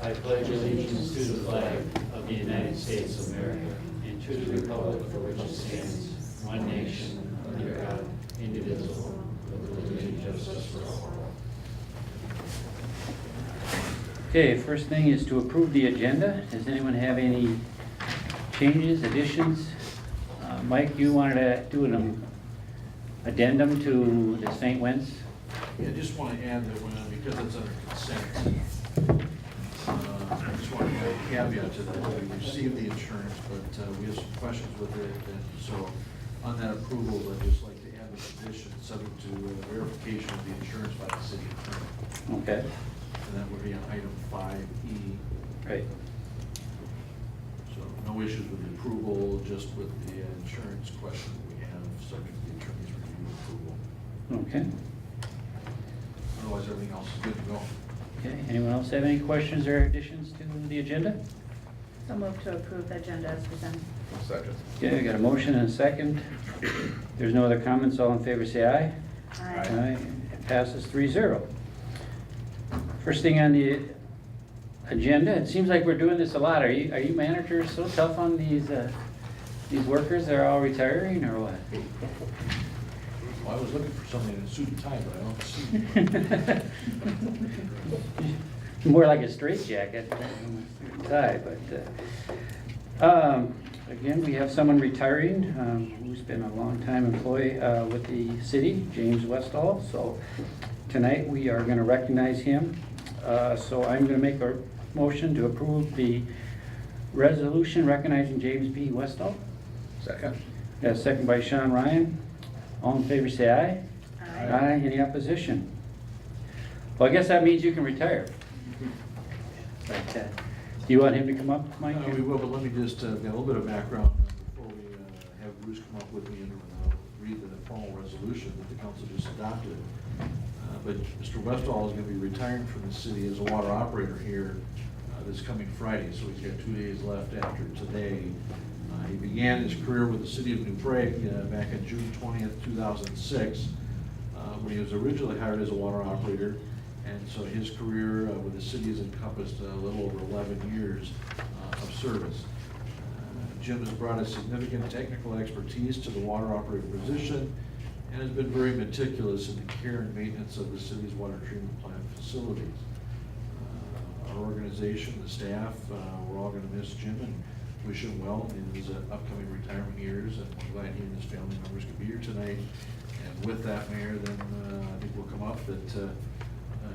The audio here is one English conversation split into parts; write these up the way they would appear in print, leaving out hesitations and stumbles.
I pledge allegiance to the flag of the United States of America and to the republic for which it stands, one nation, under God, indivisible, with liberty and justice for all. Okay, first thing is to approve the agenda. Does anyone have any changes, additions? Mike, you wanted to do an addendum to the St. Wentz? Yeah, I just want to add that because it's under consent, I just want to add a caveat to that. We received the insurance, but we have some questions with it. And so on that approval, I'd just like to add the condition subject to verification of the insurance by the city attorney. Okay. And that would be on item 5E. Right. So no issues with the approval, just with the insurance question that we have subject to the attorney's review approval. Okay. Otherwise, everything else is good to go. Okay, anyone else have any questions or additions to the agenda? So move to approve the agenda as presented. Second. Okay, we got a motion and a second. There's no other comments, all in favor say aye. Aye. It passes 3-0. First thing on the agenda, it seems like we're doing this a lot. Are you managers so tough on these workers? They're all retiring or what? Well, I was looking for somebody in a suit and tie, but I don't see. More like a straitjacket tie, but again, we have someone retiring who's been a long-time employee with the city, James Westall. So tonight we are going to recognize him. So I'm going to make a motion to approve the resolution recognizing James B. Westall. Second. Got a second by Sean Ryan. All in favor say aye. Aye. Any opposition? Well, I guess that means you can retire. But, do you want him to come up, Mike? We will, but let me just get a little bit of background before we have Bruce come up with me and read the formal resolution that the council just adopted. But Mr. Westall is going to be retiring from the city as a water operator here this coming Friday, so he's got 2 days left after today. He began his career with the city of New Prague back on June 20th, 2006, when he was originally hired as a water operator. And so his career with the city has encompassed a little over 11 years of service. Jim has brought a significant technical expertise to the water operator position and has been very meticulous in the care and maintenance of the city's water treatment plant facilities. Our organization, the staff, we're all going to miss Jim and wish him well in his upcoming retirement years, and we're glad he and his family members could be here tonight. And with that, Mayor, then I think we'll come up that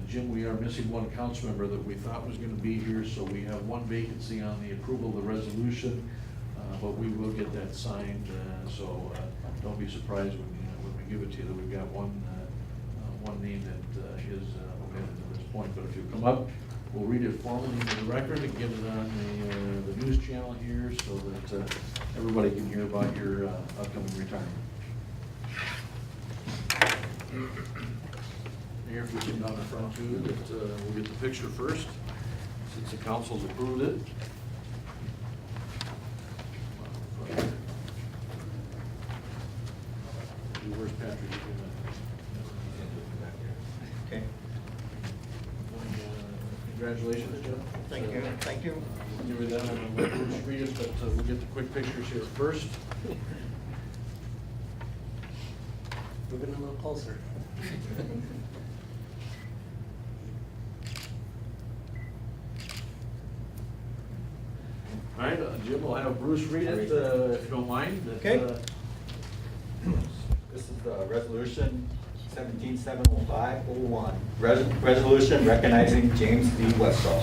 Jim, we are missing one council member that we thought was going to be here, so we have one vacancy on the approval of the resolution, but we will get that signed. So don't be surprised when we give it to you that we've got one name that is omitted at this point. But if you come up, we'll read it formally into the record and get it on the news channel here so that everybody can hear about your upcoming retirement. Mayor, if we come down in front too, that we'll get the picture first, since the council's approved it. Where's Patrick? Okay. Congratulations, Jim. Thank you. Thank you. You were done, I'm going to let Bruce read it, but we'll get the quick pictures here first. Moving a little closer. All right, Jim, we'll have Bruce read it, if you don't mind. Okay. This is the resolution 1770501. Resolution recognizing James B. Westall.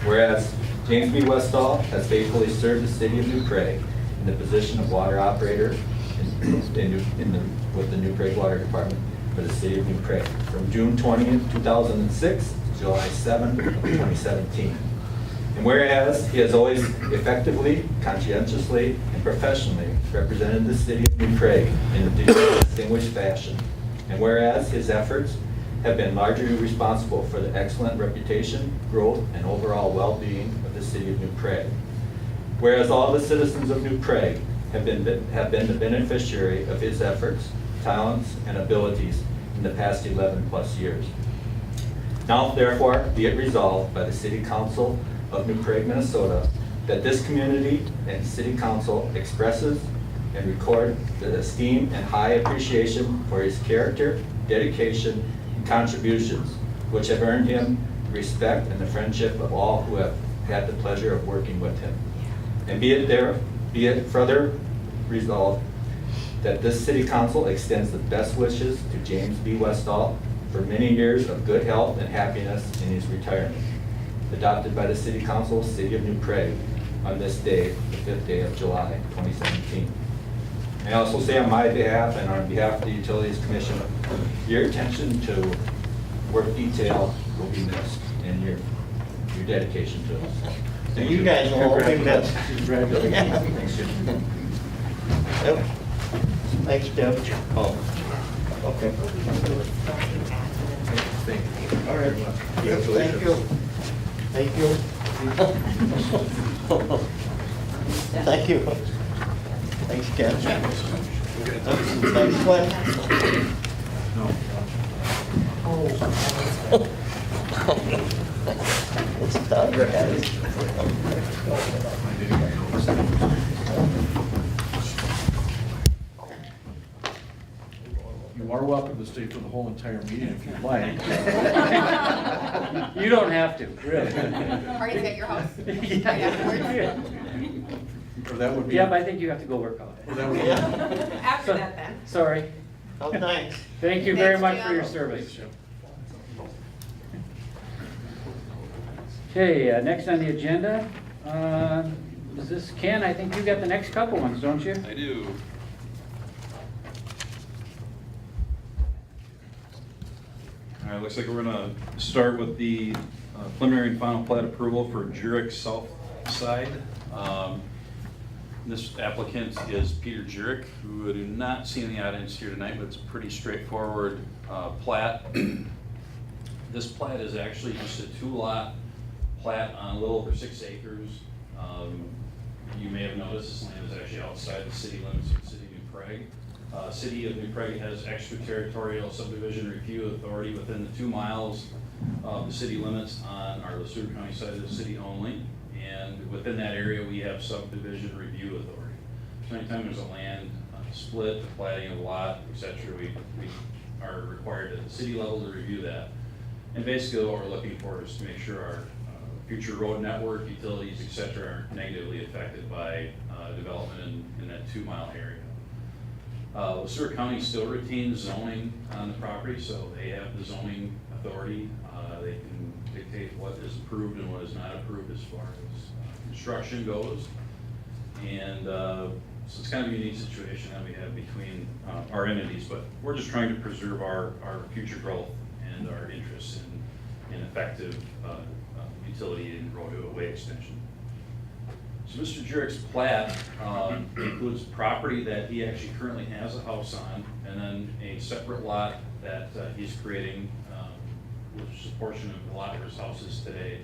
Whereas James B. Westall has faithfully served the city of New Prague in the position of water operator with the New Prague Water Department for the city of New Prague from June 20th, 2006 to July 7th of 2017. And whereas he has always effectively, conscientiously, and professionally represented the city of New Prague in a distinguished fashion. And whereas his efforts have been largely responsible for the excellent reputation, growth, and overall well-being of the city of New Prague. Whereas all the citizens of New Prague have been the beneficiary of his efforts, talents, and abilities in the past 11 plus years. Now therefore be it resolved by the City Council of New Prague, Minnesota, that this community and City Council expresses and record the esteem and high appreciation for his character, dedication, and contributions, which have earned him the respect and the friendship of all who have had the pleasure of working with him. And be it further resolved that this City Council extends the best wishes to James B. Westall for many years of good health and happiness in his retirement. Adopted by the City Council, City of New Prague, on this day, the 5th day of July, 2017. I also say on my behalf and on behalf of the Utilities Commission, your attention to work detail will be missed, and your dedication to us. And you guys will all be missed. Congratulations. Thanks, Jim. Yep. Thanks, Jim. Oh, okay. Thank you. All right. Congratulations. Thank you. Thank you. Thanks, Ken. Thanks, Glenn. No. It's tough, guys. You are welcome to stay for the whole entire meeting if you'd like. You don't have to, really. Party's at your house? Yeah. Or that would be. Yep, I think you have to go work on Or it. that would be. Yeah. After that then. Sorry. Oh, thanks. Thank you very Thanks, much for your Jim. service. Okay, next on the agenda, is this Ken? I think you got the next couple ones, don't you? I do. All right, looks like we're gonna start with the preliminary and final plat approval for Jirik Southside. This applicant is Peter Jirik, who I do not see in the audience here tonight, but it's a pretty straightforward plat. This plat is actually just a 2-lot plat on a little over 6 acres. You may have noticed this land is actually outside the city limits of the city of New Prague. City of New Prague has extraterritorial subdivision review authority within the 2 miles of the city limits on our LeSueur County side of the city only. And within that area, we have subdivision review authority. So anytime there's a land split, the platting of a lot, et cetera, we are required at the city level to review that. And basically what we're looking for is to make sure our future road network, utilities, et cetera, aren't negatively affected by development in that 2-mile area. LeSueur County still retains zoning on the property, so they have the zoning authority. They can dictate what is approved and what is not approved as far as construction goes. And so it's kind of a unique situation that we have between our entities, but we're just trying to preserve our future growth and our interests in effective utility and roadway extension. So Mr. Jirik's plat includes property that he actually currently has a house on, and then a separate lot that he's creating, which is a portion of the lot where his house is today,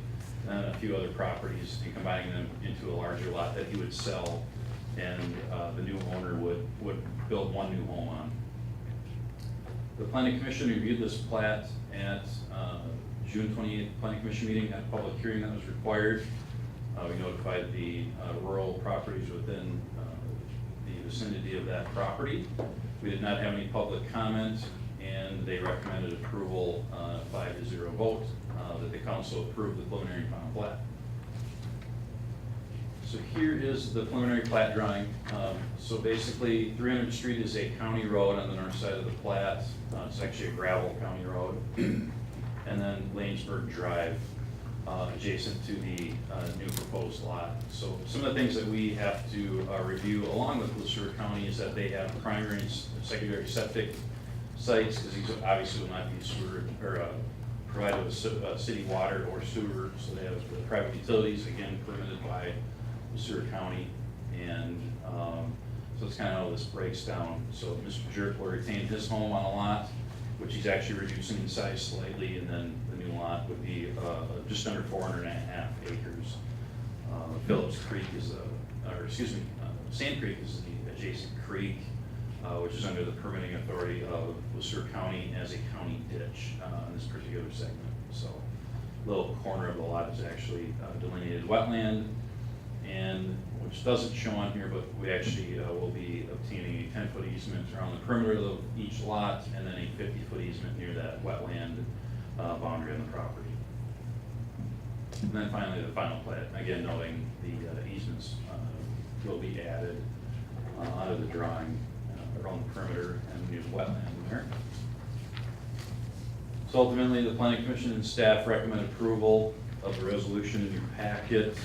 and a few other properties, and combining them into a larger lot that he would sell, and the new owner would build one new home on. The Planning Commission reviewed this plat at June 28th Planning Commission meeting, had a public hearing that was required. We notified the rural properties within the vicinity of that property. We did not have any public comment, and they recommended approval 5-0 vote that the council approve the preliminary and final plat. So here is the preliminary plat drawing. So basically, 300th Street is a county road on the north side of the plat. It's actually a gravel county road. And then Lanesburg Drive, adjacent to the new proposed lot. So some of the things that we have to review along with LeSueur County is that they have primary and secondary septic sites, because these obviously will not be sewer or provided with city water or sewer. So they have the private utilities, again permitted by LeSueur County, and so that's kind of how this breaks down. So Mr. Jirik will retain his home on a lot, which he's actually reducing in size slightly, and then the new lot would be just under 400.5 acres. Phillips Creek is Sand Creek is the adjacent creek, which is under the permitting authority of LeSueur County as a county ditch in this particular segment. So, little corner of the lot is actually delineated wetland, and which doesn't show on here, but we actually will be obtaining a 10-foot easement around the perimeter of each lot, and then a 50-foot easement near that wetland boundary on the property. And then finally, the final plat, again noting the easements will be added onto the drawing around the perimeter and near the wetland there. So ultimately, the planning commission and staff recommend approval of the resolution in your packet,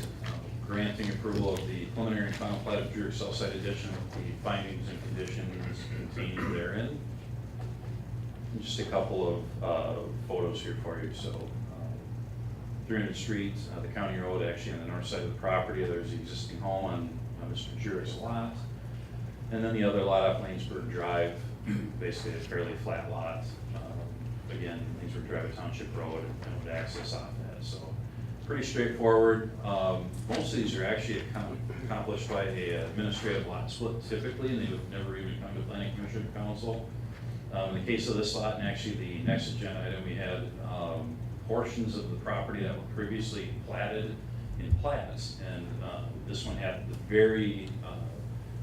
granting approval of the preliminary and final plat of Jirik Southside Edition with the findings and conditions contained therein. And just a couple of photos here for you. So 300 Street, the county road, actually on the north side of the property, there's the existing home on Mr. Jirik's lot. And then the other lot off Lanesburg Drive, basically a fairly flat lot. Again, Lanesburg Drive, a township road, and would access off that. So pretty straightforward. Most of these are actually accomplished by a administrative lot split typically, and they would never even come to planning commission or council. In the case of this lot, and actually the next agenda item, we had portions of the property that were previously platted in plats, and this one had the very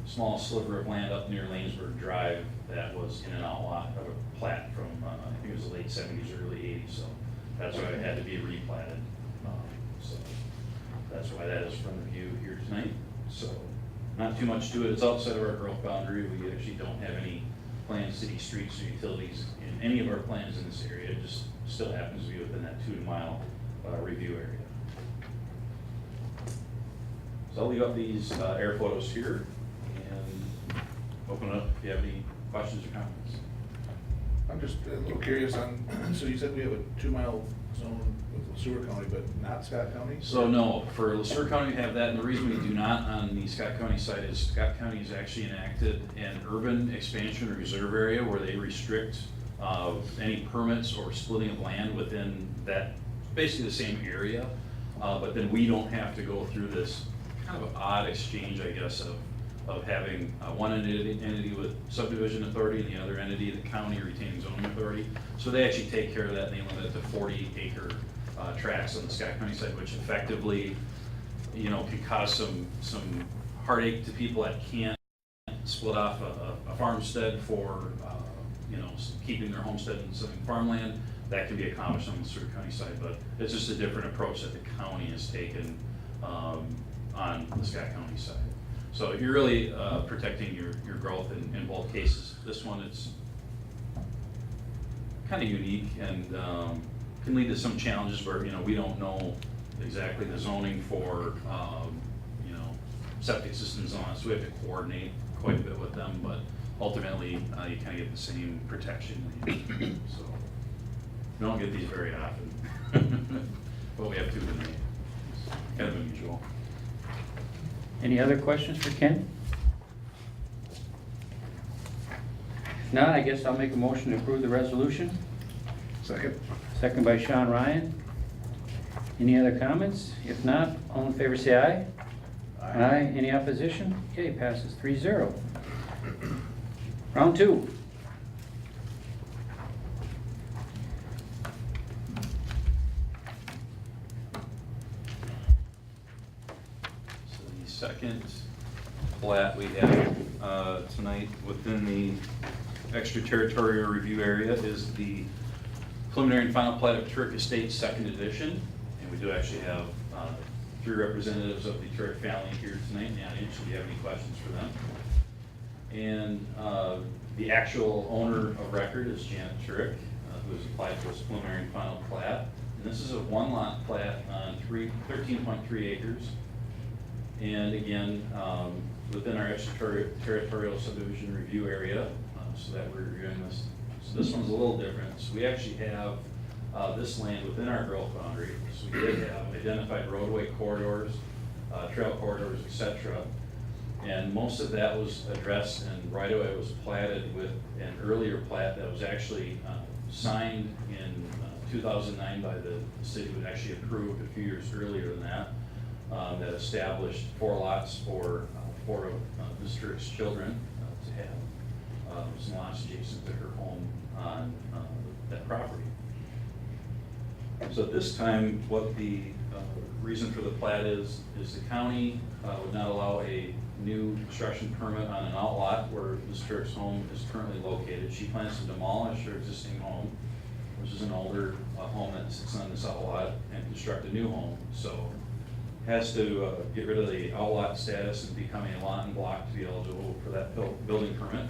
small sliver of land up near Lanesburg Drive that was in and out lot of a plat from, I think it was the late 70s, early 80s, so that's why it had to be replatted. So that's why that is from review here tonight. So not too much to it. It's outside of our growth boundary. We actually don't have any planned city streets or utilities in any of our plans in this area. It just still happens to be within that 2-mile review area. So I'll leave up these air photos here and open it up if you have any questions or comments. I'm just a little curious on, so you said we have a 2-mile zone with LeSueur County, but not Scott County? So no, for LeSueur County we have that, and the reason we do not on the Scott County side is Scott County has actually enacted an urban expansion reserve area where they restrict any permits or splitting of land within that, basically the same area, but then we don't have to go through this kind of odd exchange, I guess, of having one entity with subdivision authority and the other entity, the county retaining zoning authority. So they actually take care of that, and they limit it to 40-acre tracts on the Scott County side, which effectively, you know, can cause some heartache to people that can't split off a farmstead for, you know, keeping their homestead and some farmland. That can be accomplished on the LeSueur County side, but it's just a different approach that the county has taken on the Scott County side. So you're really protecting your growth in both cases. This one, it's kind of unique and can lead to some challenges where, you know, we don't know exactly the zoning for, you know, septic systems on it, so we have to coordinate quite a bit with them, but ultimately you kind of get the same protection. So we don't get these very often, but we have two tonight. It's kind of unusual. Any other questions for Ken? If not, I guess I'll make a motion to approve the resolution. Second. Second by Sean Ryan. Any other comments? If not, all in favor say aye. Aye. Any opposition? Okay, passes 3-0. Round 2. So the second plat we have tonight within the extraterritorial review area is the preliminary and final plat of Turek Estates, second edition. And we do actually have 3 representatives of the Turek family here tonight in the audience. Should you have any questions for them? And the actual owner of record is Janet Turek, who has applied for this preliminary and final plat. And this is a 1-lot plat on 13.3 acres. And again, within our extraterritorial subdivision review area, so that we're reviewing this. So this one's a little different. So we actually have this land within our growth boundary. So we did have identified roadway corridors, trail corridors, etc. And most of that was addressed, and right away was platted with an earlier plat that was actually signed in 2009 by the city, was actually approved a few years earlier than that, that established 4 lots for 4 of Ms. Turek's children to have some lots adjacent to her home on that property. So at this time, what the reason for the plat is the county would not allow a new construction permit on an outlot where Ms. Turek's home is currently located. She plans to demolish her existing home, which is an older home that sits on this outlot, and construct a new home. So has to get rid of the outlot status and become a lot and block to be eligible for that building permit.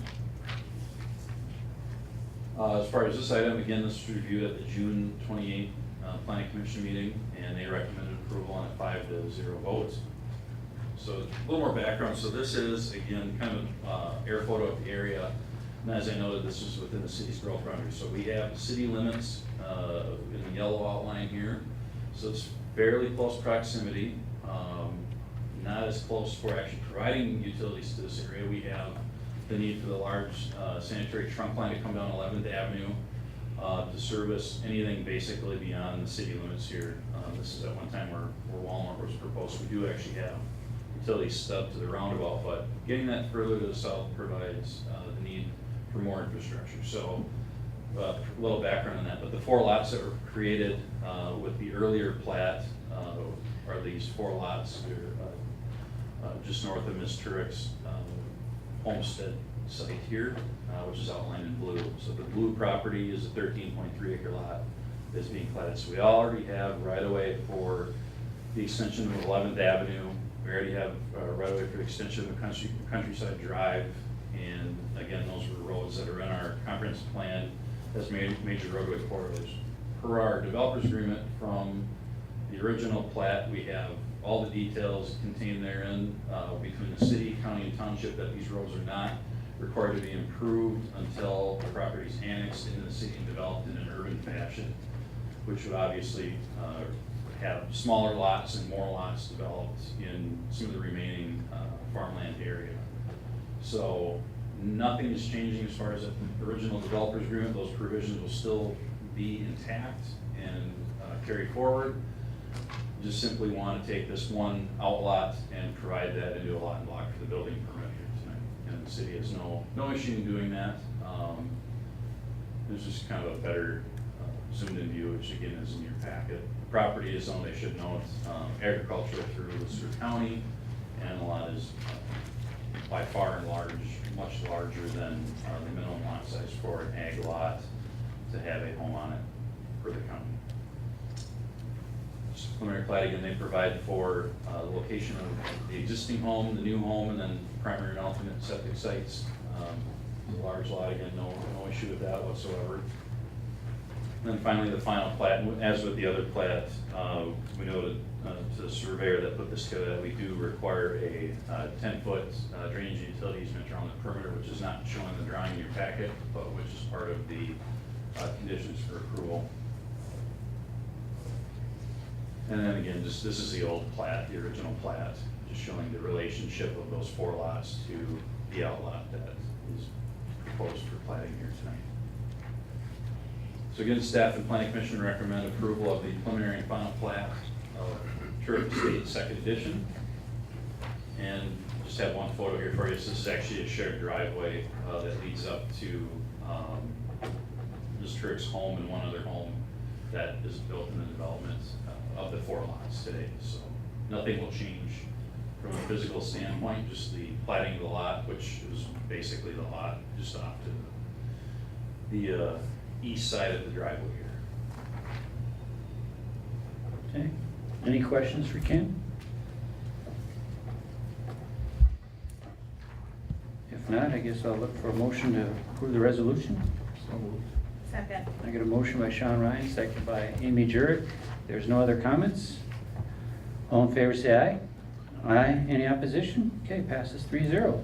As far as this item, again, this was reviewed at the June 28th Planning Commission meeting, and they recommended approval on a 5-0 vote. So a little more background. So this is, again, kind of air photo of the area. And as I noted, this is within the city's growth boundary. So we have city limits in the yellow outline here. So it's fairly close proximity. Not as close for actually providing utilities to this area. We have the need for the large sanitary trunk line to come down 11th Avenue to service anything basically beyond the city limits here. This is at one time where Walmart was proposed. We do actually have utilities stubbed to the roundabout, but getting that further to the south provides the need for more infrastructure. So a little background on that, but the 4 lots that were created with the earlier plat are these 4 lots here, just north of Ms. Turek's homestead site here, which is outlined in blue. So the blue property is a 13.3 acre lot that's being platted. So we already have right of way for the extension of 11th Avenue. We already have right of way for the extension of Countryside Drive. And again, those were roads that are in our comprehensive plan as major roadway corridors. Per our developer's agreement from the original plat, we have all the details contained therein between the city, county, and township that these roads are not required to be improved until the property is annexed into the city and developed in an urban fashion, which would obviously have smaller lots and more lots developed in some of the remaining farmland area. So nothing is changing as far as the original developer's agreement. Those provisions will still be intact and carried forward. Just simply want to take this one outlot and provide that into a lot and block for the building permit here tonight. And the city has no issue in doing that. There's just kind of a better zoomed in view, which again is in your packet. The property is owned, I should note, agriculture through Worcester County, and the lot is by far and large, much larger than the minimum lot size for an ag lot to have a home on it for the county. Preliminary plat, again, they provide for the location of the existing home, the new home, and then primary and alternate septic sites. The large lot, again, no issue with that whatsoever. And then finally, the final plat, and as with the other plat, we noted to the surveyor that put this together that we do require a 10-foot drainage and utility easement around the perimeter, which is not shown in the drawing in your packet, but which is part of the conditions for approval. And then again, this is the old plat, the original plat, just showing the relationship of those 4 lots to the outlot that is proposed for platting here tonight. So again, staff and planning commission recommend approval of the preliminary and final plat of Turek Estate Second Edition. And just have one photo here for you. So this is actually a shared driveway that leads up to Ms. Turek's home and one other home that is built in the development of the 4 lots today. So nothing will change from a physical standpoint, just the platting of the lot, which is basically the lot just off to the east side of the driveway here. Okay, any questions for Ken? If not, I guess I'll look for a motion to approve the resolution. So moved. Second. I got a motion by Sean Ryan, second by Amy Jirik. There's no other comments. All in favor, say aye. Aye. Any opposition? Okay, passes 3-0.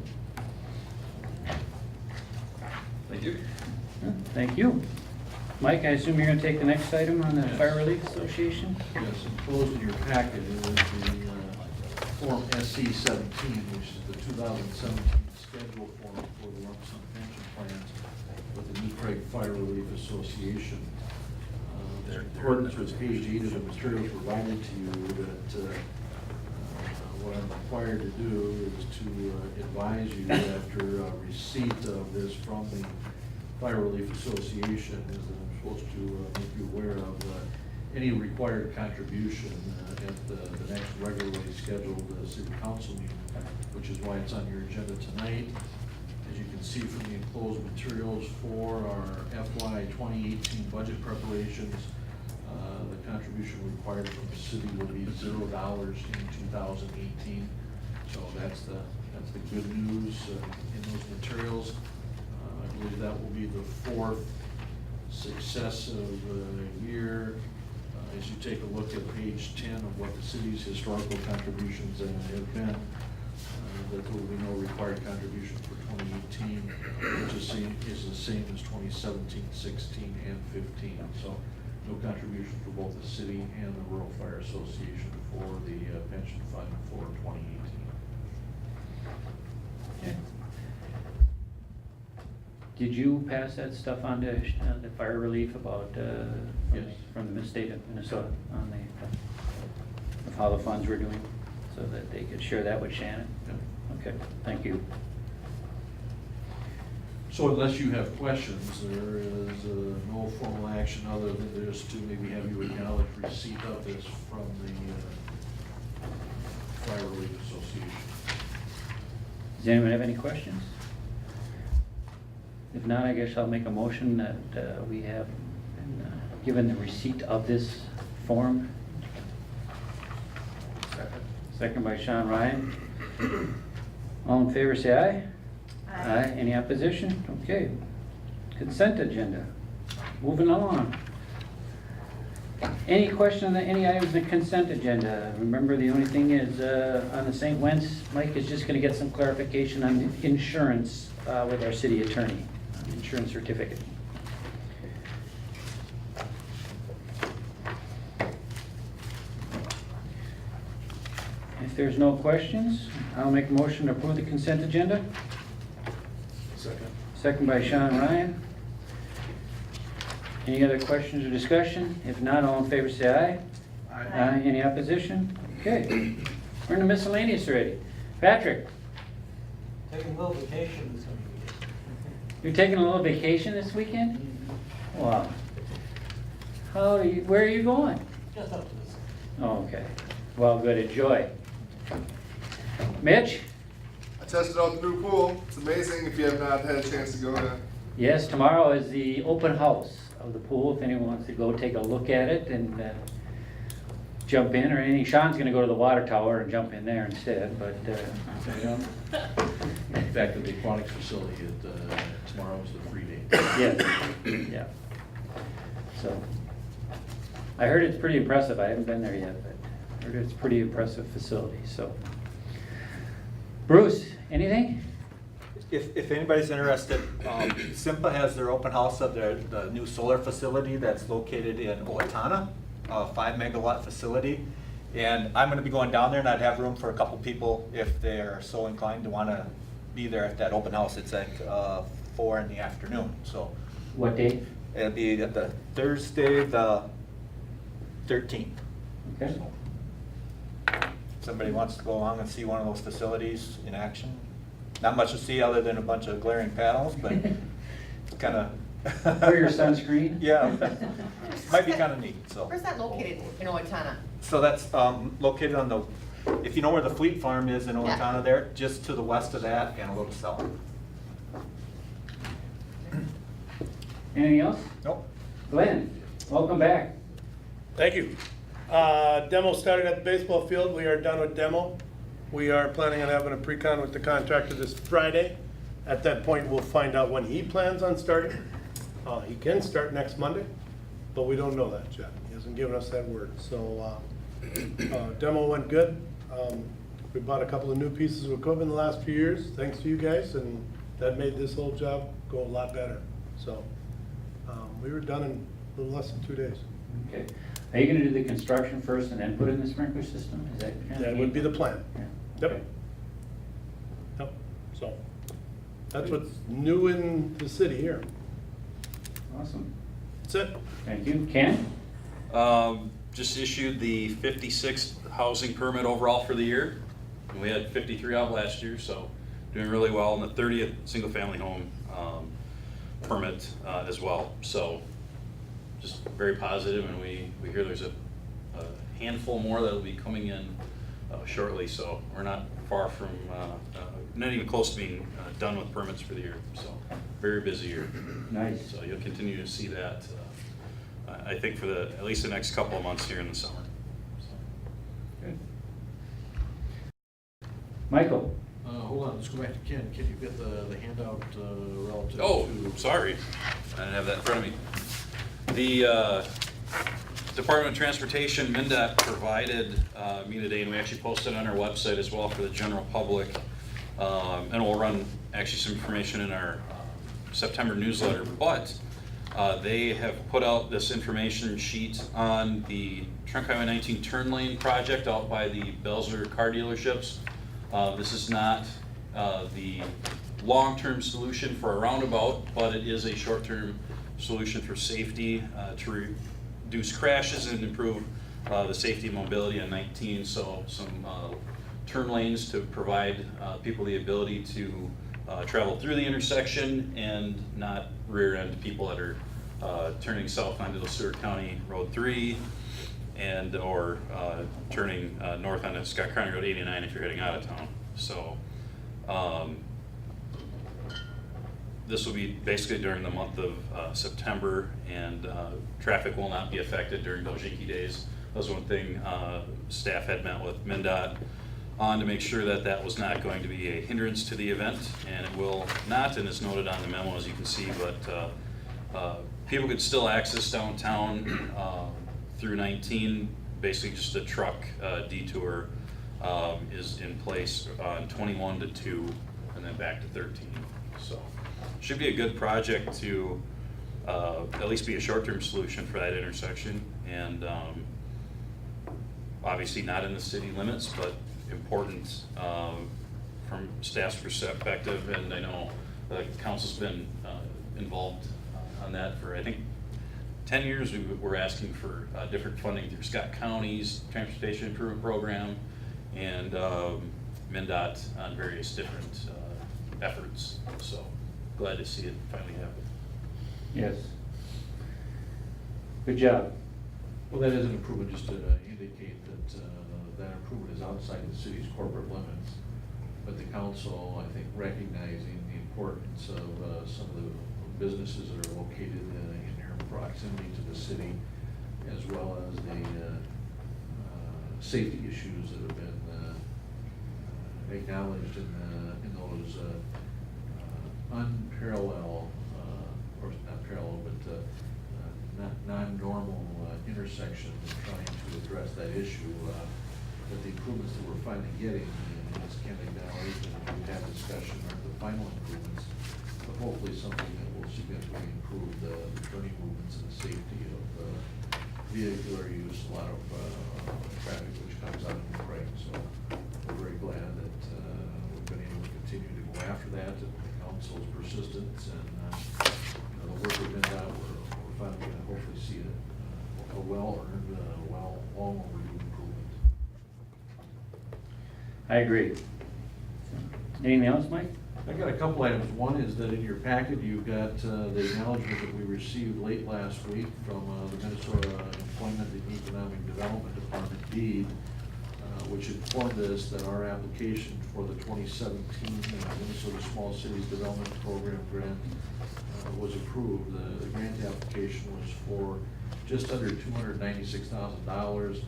Thank you. Thank you. Mike, I assume you're going to take the next item on the Yes. Fire Relief Association? Yes, enclosed in your packet is the Form SC-17, which is the 2017 schedule form for the lump sum pension plans with the New Prague Fire Relief Association. In accordance with page 8 of the materials provided to you, that what I'm required to do is to advise you after receipt of this from the Fire Relief Association, is that I'm supposed to make you aware of any required contribution at the next regularly scheduled city council meeting, which is why it's on your agenda tonight. As you can see from the enclosed materials for our FY 2018 budget preparations, the contribution required from the city will be $0 in 2018. So that's the good news in those materials. I believe that will be the fourth successive year. As you take a look at page 10 of what the city's historical contributions have been, that there will be no required contribution for 2018, which is the same as 2017, 16, and 15. So no contribution for both the city and the Rural Fire Association for the pension fund for 2018. Okay. Did you pass that stuff on to the fire relief about, Yes. from the state of Minnesota on of how the funds were doing, so that they could share that with Shannon? Yep. Okay, thank you. So unless you have questions, there is no formal action other than just to maybe have you acknowledge receipt of this from the Fire Relief Association. Does anyone have any questions? If not, I guess I'll make a motion that we have been given the receipt of this form. Second by Sean Ryan. All in favor, say aye. Aye. Any opposition? Okay. Consent agenda. Moving along. Any question on any items in the consent agenda? Remember, the only thing is, on the St. Wentz, Mike is just gonna get some clarification on the insurance with our city attorney, insurance certificate. If there's no questions, I'll make a motion to approve the consent agenda. Second. Second by Sean Ryan. Any other questions or discussion? If not, all in favor say aye. Aye. Any opposition? Okay. We're in the miscellaneous already. Patrick, Taking a little vacation this week. you're taking a little vacation this weekend? Wow. Where are you going? Just up to this. Oh, okay. Well, good, enjoy. Mitch? I tested out the new pool. It's amazing if you have not had a chance to go to. Yes, tomorrow is the open house of the pool, if anyone wants to go take a look at it and jump in or anything. Sean's gonna go to the water tower and jump in there instead, but, you know, In fact, at the aquatics facility, tomorrow is the free day. yes, yeah. So, I heard it's pretty impressive. I haven't been there yet, but I heard it's a pretty impressive facility, so. Bruce, anything? If anybody's interested, SIMPA has their open house of the new solar facility that's located in Owatonna, a 5 megawatt facility. And I'm gonna be going down there, and I'd have room for a couple people if they're so inclined to wanna be there at that open house. It's at 4 in the afternoon, so. What date? It'll be the Thursday, the 13th. Okay. Somebody wants to go along and see one of those facilities in action. Not much to see other than a bunch of glaring panels, but it's kind of. Wear your sunscreen? Yeah, might be kind of neat, so. Where's that located in Owatonna? So that's located on the, if you know where the Fleet Farm is in Owatonna there, just to the west of that and a little south. Anything else? Nope. Glenn, welcome back. Thank you. Demo started at the baseball field. We are done with demo. We are planning on having a pre-con with the contractor this Friday. At that point, we'll find out when he plans on starting. He can start next Monday, but we don't know that yet. He hasn't given us that word. So demo went good. We bought a couple of new pieces of equipment in the last few years, thanks to you guys, and that made this whole job go a lot better. So we were done in a little less than 2 days. Okay. Are you gonna do the construction first and then put in the sprinkler system? Is that kind of? That would be the plan. Yeah. Yep. Okay. Yep, so, that's what's new in the city here. Awesome. That's it. Thank you. Ken? Just issued the 56th housing permit overall for the year. And we had 53 out last year, so doing really well. And the 30th single-family home permit as well. So just very positive, and we hear there's a handful more that will be coming in shortly, so we're not far from, not even close to being done with permits for the year, so very busy year. Nice. So you'll continue to see that, I think, for at least the next couple of months here in the summer. So. Good. Michael? Hold on, let's go back to Ken. Can you get the handout relative Oh, to? sorry, I didn't have that in front of me. The Department of Transportation, MnDOT, provided me today, and we actually posted on our website as well for the general public. And we'll run actually some information in our September newsletter, but they have put out this information sheet on the Trunk Highway 19 turn lane project out by the Belzer car dealerships. This is not the long-term solution for a roundabout, but it is a short-term solution for safety to reduce crashes and improve the safety and mobility on 19. So some turn lanes to provide people the ability to travel through the intersection and not rear-end people that are turning south onto the Stewart County Road 3 and or turning north onto Scott County Road 89 if you're heading out of town. So this will be basically during the month of September, and traffic will not be affected during those Jinky days. That was one thing staff had met with MnDOT on to make sure that that was not going to be a hindrance to the event, and it will not, and it's noted on the memo as you can see, but people could still access downtown through 19. Basically just a truck detour is in place on 21 to 2 and then back to 13. So should be a good project to at least be a short-term solution for that intersection, and obviously not in the city limits, but important from staff's perspective. And I know the council's been involved on that for, I think, 10 years. We're asking for different funding through Scott County's Transportation Improvement Program and MnDOT on various different efforts. So glad to see it finally happen. Yes. Good job. Well, that is an improvement, just to indicate that that improvement is outside the city's corporate limits. But the council, I think, recognizing the importance of some of the businesses that are located in near proximity to the city, as well as the safety issues that have been acknowledged in those unparalleled, or not parallel, but non-normal intersections, and trying to address that issue. But the improvements that we're finally getting, and this can acknowledge, and we've had discussion, are the final improvements, but hopefully something that will significantly improve the turning movements and the safety of vehicular use, a lot of traffic which comes out of Prague. So we're very glad that we've been able to continue to go after that, and the council's persistence and the work we've been done. We're finally going to hopefully see a well-earned, long overdue improvement. I agree. Anything else, Mike? I got a couple items. One is that in your packet, you've got the acknowledgement that we received late last week from the Minnesota Employment and Economic Development Department deed, which informed us that our application for the 2017 Minnesota Small Cities Development Program grant was approved. The grant application was for just under $296,000.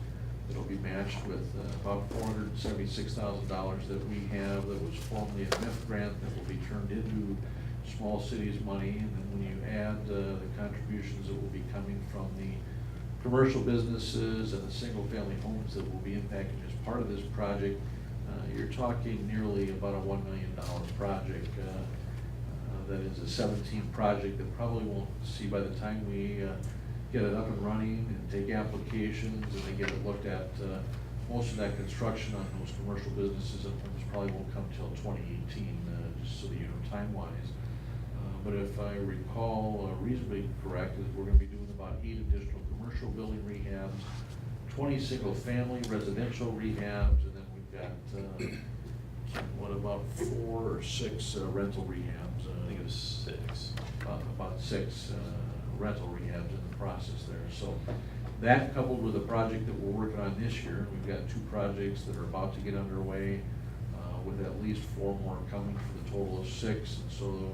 It'll be matched with about $476,000 that we have that was formerly a MIF grant that will be turned into small cities money. And then when you add the contributions that will be coming from the commercial businesses and the single-family homes that will be impacted as part of this project, you're talking nearly about a $1 million project. That is a 17 project that probably won't see by the time we get it up and running and take applications and then get it looked at. Most of that construction on those commercial businesses and homes probably won't come till 2018, just so that you know time-wise. But if I recall reasonably correct, is we're going to be doing about 8 additional commercial building rehabs, 20 single-family residential rehabs, and then we've got what, about 4 or 6 rental rehabs? I think it was 6. About 6 rental rehabs in the process there. So that coupled with the project that we're working on this year, we've got 2 projects that are about to get underway, with at least 4 more coming for the total of 6. And so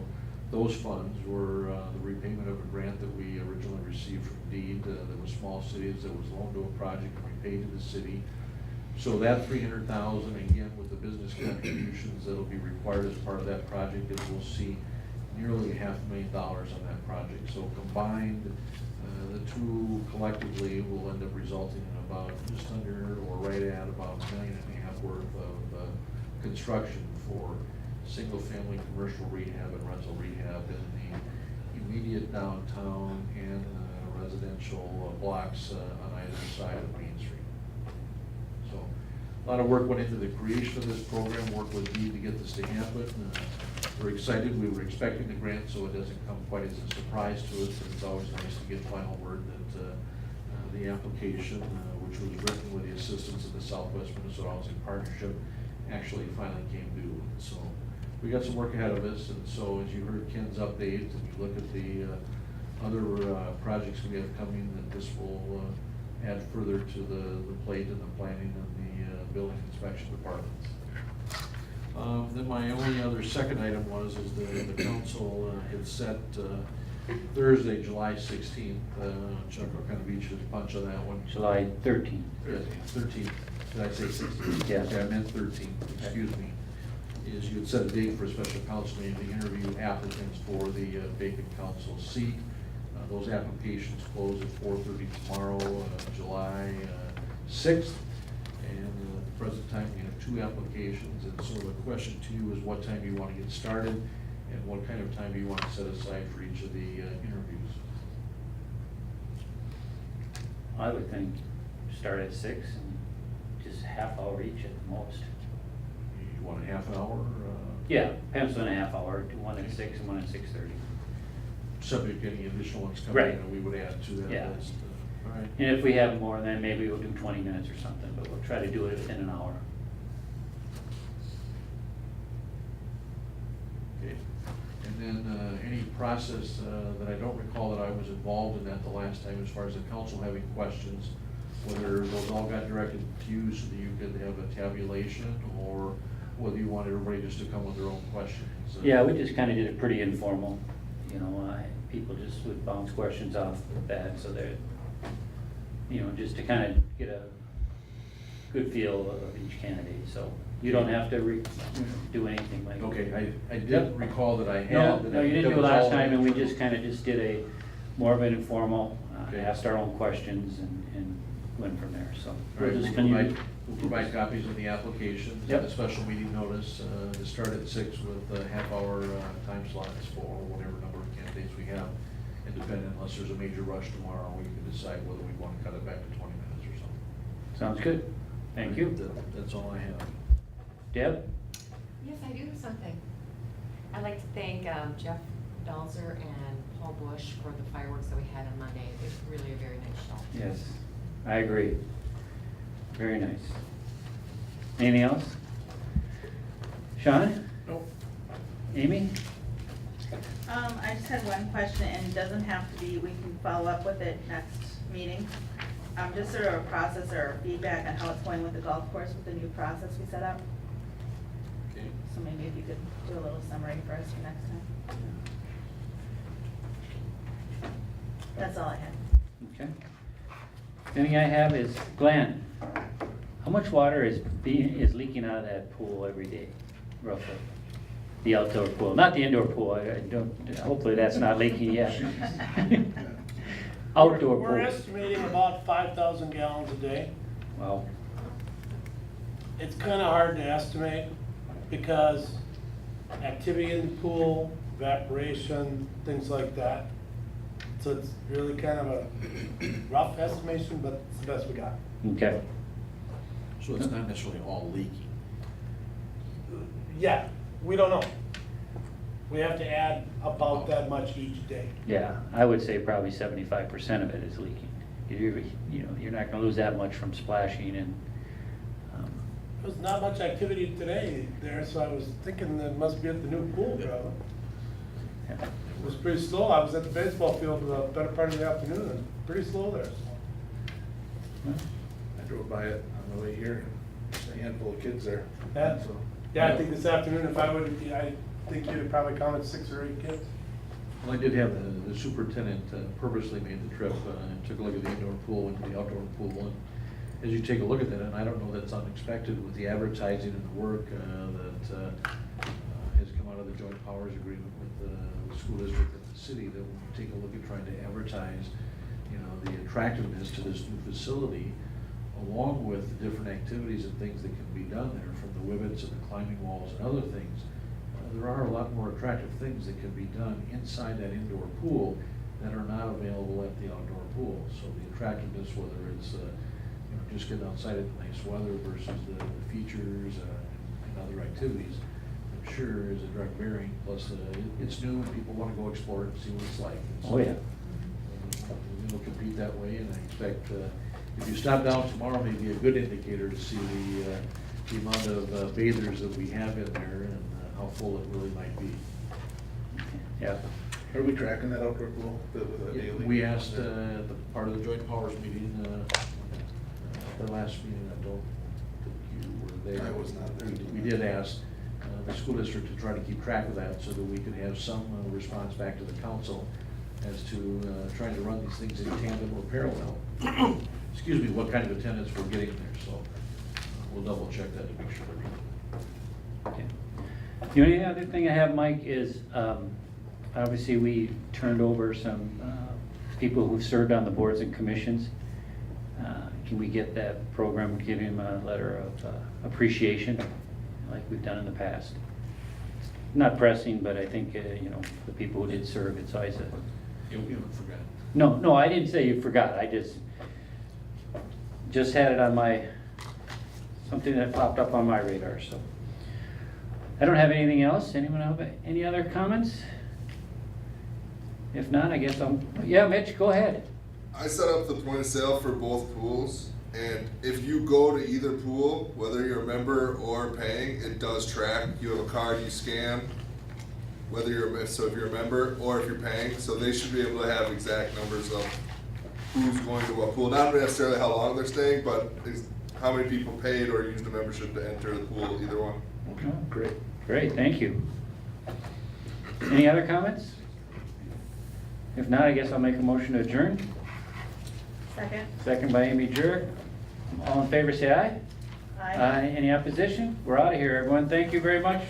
those funds were the repayment of a grant that we originally received from DEED, that was small cities, that was loaned to a project and repaid to the city. So that $300,000, again, with the business contributions that'll be required as part of that project, is we'll see nearly $500,000 on that project. So combined, the 2 collectively will end up resulting in about just under or right at about $1.5 million worth of construction for single-family commercial rehab and rental rehab in the immediate downtown and residential blocks on either side of Main Street. So a lot of work went into the creation of this program, work with Dee to get this to happen. We're excited. We were expecting the grant, so it doesn't come quite as a surprise to us. It's always nice to get final word that the application, which was written with the assistance of the Southwest Minnesota Housing Partnership, actually finally came due. So we got some work ahead of us, and so as you heard Ken's update, and you look at the other projects we have coming, that this will add further to the plate and the planning and the building inspection departments. Then my only other second item was the council had set Thursday, July 16th. Chuck, I'll kind of beat you to the punch on that one. July 13th. Yeah, 13th. Did I say 16th? Yes. Okay, I meant 13th, excuse me. Is you had set a date for a special council meeting to interview applicants for the vacant council seat. Those applications close at 4:30 tomorrow, July 6th. And at the present time, we have 2 applications. And so the question to you is what time do you want to get started? And what kind of time do you want to set aside for each of the interviews? I would think start at 6 and just half hour each at the most. You want a half hour? Yeah, pencil in a half hour, do one at 6 and one at 6:30. Subject to any additional ones coming Right. in, we would add to that Yeah. list. All right. And if we have more, then maybe we'll do 20 minutes or something, but we'll try to do it within an hour. Okay. And then any process that I don't recall that I was involved in that the last time, as far as the council having questions, whether those all got directed to you so that you could have a tabulation, or whether you want everybody just to come with their own questions. Yeah, we just kind of did it pretty informal, you know, people just would bounce questions off the bat, so they're, you know, just to kind of get a good feel of each candidate, so you don't have to do anything like. Okay, I Yep. did recall that I had. No, that no, you didn't that do it was last all- time, and we just kind of did a, more of an informal, Okay. asked our own questions and went from there, so. All we'll right, just we'll continue. provide copies of the applications and Yep. a special meeting notice to start at 6 with half-hour time slots for whatever number of candidates we have. Independent, unless there's a major rush tomorrow, we can decide whether we want to cut it back to 20 minutes or something. Sounds good. Thank you. That's all I have. Deb? Yes, I do have something. I'd like to thank Jeff Dalzer and Paul Bush for the fireworks that we had on Monday. It was really a very nice show. Yes, I agree. Very nice. Anything else? Sean? Nope. Amy? I just had one question, and it doesn't have to be, we can follow up with it next meeting. Just sort of a process or feedback on how it's going with the golf course with the new process we set up. Okay. So maybe if you could do a little summary for us for next time. That's all I had. Okay. Thing I have is, Glenn, how much water is leaking out of that pool every day, roughly? The outdoor pool, not the indoor pool, I don't, hopefully that's not leaking yet. Outdoor pool. We're estimating about 5,000 gallons a day. Wow, It's kind of hard to estimate because activity in the pool, evaporation, things like that. So it's really kind of a rough estimation, but it's the best we got. okay. So it's not necessarily all leaking. Yeah, we don't know. We have to add about that much each day. Yeah, I would say probably 75% of it is leaking. You're not gonna lose that much from splashing and, There's not much activity today there, so I was thinking that it must be at the new pool, probably. yeah. It was pretty slow. I was at the baseball field the better part of the afternoon, and pretty slow there. I drove by it on the way here, just a handful of kids there. Yeah. So- Yeah, I think this afternoon, if I would, I think you'd have probably counted 6 or 8 kids. Well, I did have the superintendent purposely made the trip and took a look at the indoor pool, went to the outdoor pool. And as you take a look at that, and I don't know that's unexpected with the advertising and the work that has come out of the joint powers agreement with the school district and the city, that when we take a look at trying to advertise, you know, the attractiveness to this new facility, along with the different activities and things that can be done there, from the wibbits and the climbing walls and other things, there are a lot more attractive things that can be done inside that indoor pool that are not available at the outdoor pool. So the attractiveness, whether it's you know, just getting outside in nice weather versus the features and other activities, I'm sure is a direct bearing. Plus, it's new and people want to go explore it and see what it's like. And so, Oh, yeah. It'll compete that way, and I expect if you stop down tomorrow, maybe a good indicator to see the amount of bathers that we have in there and how full it really might be. Yeah. Are we tracking that outdoor pool with a daily? We asked the part of the joint powers meeting, the last meeting, I don't think you were there. I was not there. We did ask the school district to try to keep track of that so that we could have some response back to the council as to trying to run these things in tandem or parallel. Excuse me, what kind of attendance we're getting there, so we'll double check that to make sure. Okay. The only other thing I have, Mike, is obviously we turned over some people who've served on the boards and commissions. Can we get that program, give him a letter of appreciation like we've done in the past? Not pressing, but I think, you know, the people who did serve, it's always a... You haven't forgotten. No, I didn't say you forgot. I just had it on my, something that popped up on my radar, so. I don't have anything else. Anyone have any other comments? If not, I guess yeah, Mitch, go ahead. I set up the point of sale for both pools, and if you go to either pool, whether you're a member or paying, it does track. You have a card you scan, whether if you're a member or if you're paying, so they should be able to have exact numbers of who's going to what pool. Not necessarily how long they're staying, but how many people paid or used a membership to enter the pool, either one. Oh, great, thank you. Any other comments? If not, I guess I'll make a motion to adjourn. Second? Second by Amy Jirik. All in favor, say aye. Aye. Any opposition? We're out of here, everyone. Thank you very much.